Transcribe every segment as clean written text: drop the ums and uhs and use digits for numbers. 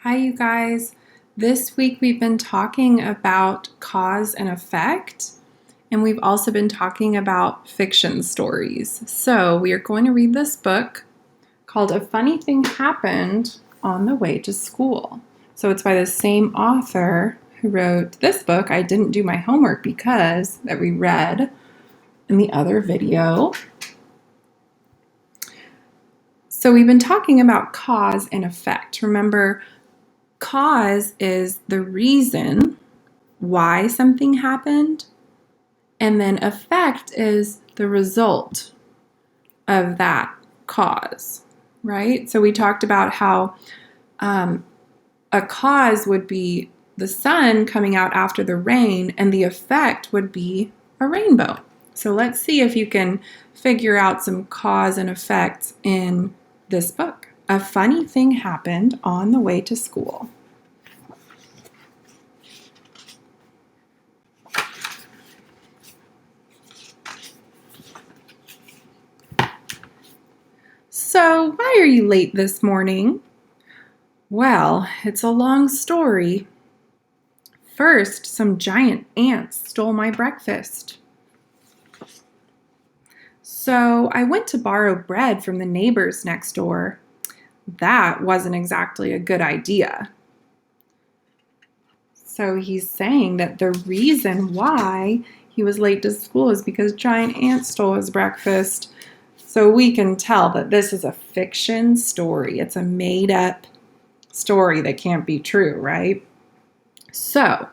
Hi, you guys. This week we've been talking about cause and effect, and we've also been talking about fiction stories. So we are going to read this book called A Funny Thing Happened on the Way to School. So it's by the same author who wrote this book. I didn't do my homework because that we read in the other video. So we've been talking about cause and effect. Remember, cause is the reason why something happened, and then effect is the result of that cause, right? So we talked about how a cause would be the sun coming out after the rain, and the effect would be a rainbow. So let's see if you can figure out some cause and effects in this book. A funny thing happened on the way to school. So, why are you late this morning? Well, it's a long story. First, some giant ants stole my breakfast. So, I went to borrow bread from the neighbors next door. That wasn't exactly a good idea. So, he's saying that the reason why he was late to school is because giant ants stole his breakfast. So, we can tell that this is a fiction story. It's a made-up story that can't be true, right? So,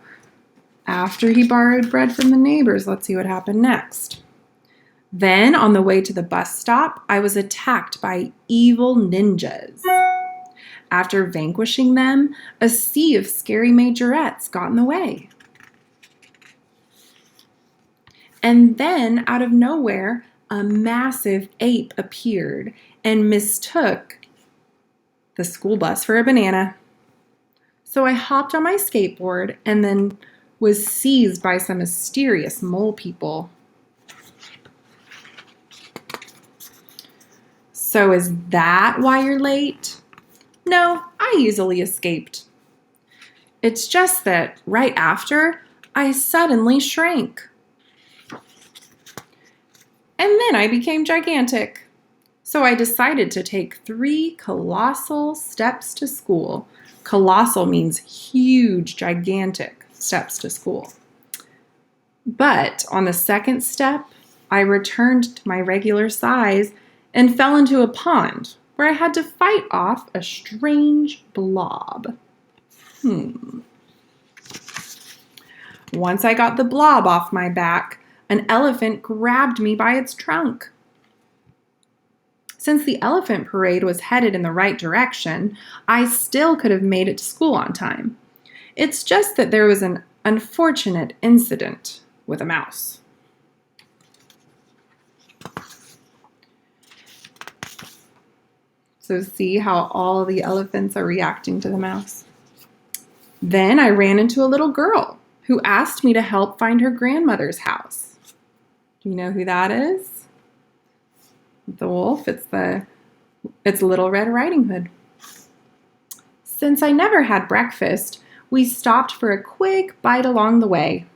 after he borrowed bread from the neighbors, let's see what happened next. Then, on the way to the bus stop, I was attacked by evil ninjas. After vanquishing them, a sea of scary majorettes got in the way. And then, out of nowhere, a massive ape appeared and mistook the school bus for a banana. So I hopped on my skateboard and then was seized by some mysterious mole people. So is that why you're late? No, I easily escaped. It's just that right after, I suddenly shrank. And then I became gigantic. So I decided to take 3 colossal steps to school. Colossal means huge, gigantic steps to school. But on the second step, I returned to my regular size and fell into a pond where I had to fight off a strange blob. Once I got the blob off my back, an elephant grabbed me by its trunk. Since the elephant parade was headed in the right direction, I still could have made it to school on time. It's just that there was an unfortunate incident with a mouse. So see how all the elephants are reacting to the mouse. Then I ran into a little girl who asked me to help find her grandmother's house. Do you know who that is? The wolf. It's Little Red Riding Hood. Since I never had breakfast, we stopped for a quick bite along the way.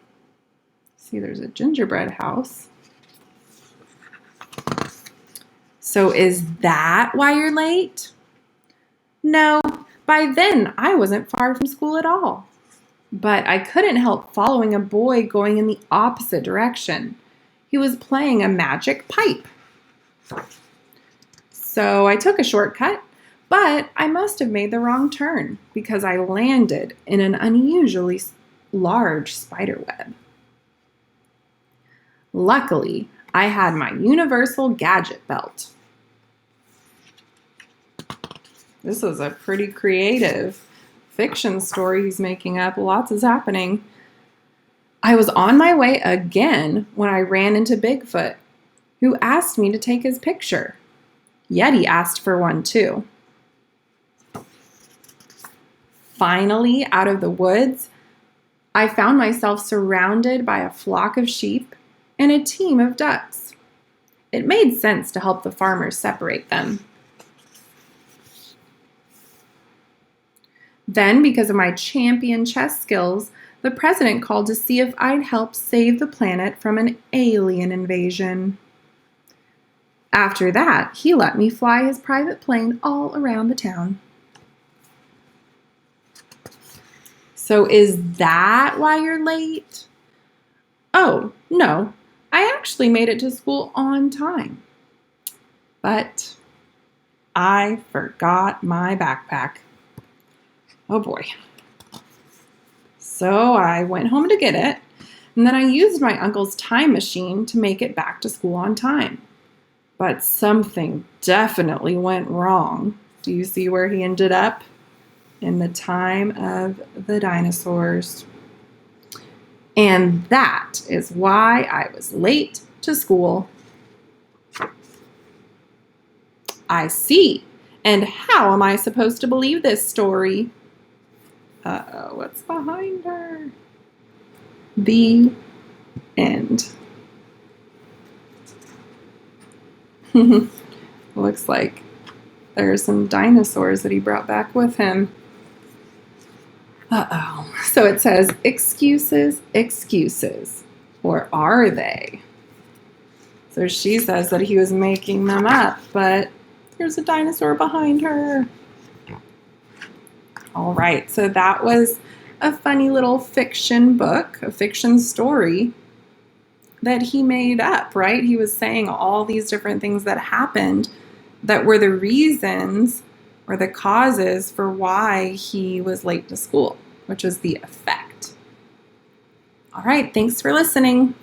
See, there's a gingerbread house. So is that why you're late? No, by then I wasn't far from school at all. But I couldn't help following a boy going in the opposite direction. He was playing a magic pipe. So I took a shortcut, but I must have made the wrong turn because I landed in an unusually large spider web. Luckily, I had my universal gadget belt. This was a pretty creative fiction story he's making up. Lots is happening. I was on my way again when I ran into Bigfoot, who asked me to take his picture. Yeti asked for one too. Finally, out of the woods, I found myself surrounded by a flock of sheep and a team of ducks. It made sense to help the farmers separate them. Then, because of my champion chess skills, the president called to see if I'd help save the planet from an alien invasion. After that, he let me fly his private plane all around the town. So is that why you're late? Oh, no, I actually made it to school on time. But I forgot my backpack. Oh boy. So I went home to get it, and then I used my uncle's time machine to make it back to school on time. But something definitely went wrong. Do you see where he ended up? In the time of the dinosaurs. And that is why I was late to school. I see. And how am I supposed to believe this story? Uh-oh, what's behind her? The end. Looks like there are some dinosaurs that he brought back with him. Uh-oh. So it says, excuses, excuses. Or are they? So she says that he was making them up, but there's a dinosaur behind her. All right, so that was a funny little fiction book, a fiction story that he made up, right? He was saying all these different things that happened that were the reasons or the causes for why he was late to school, which was the effect. All right, thanks for listening.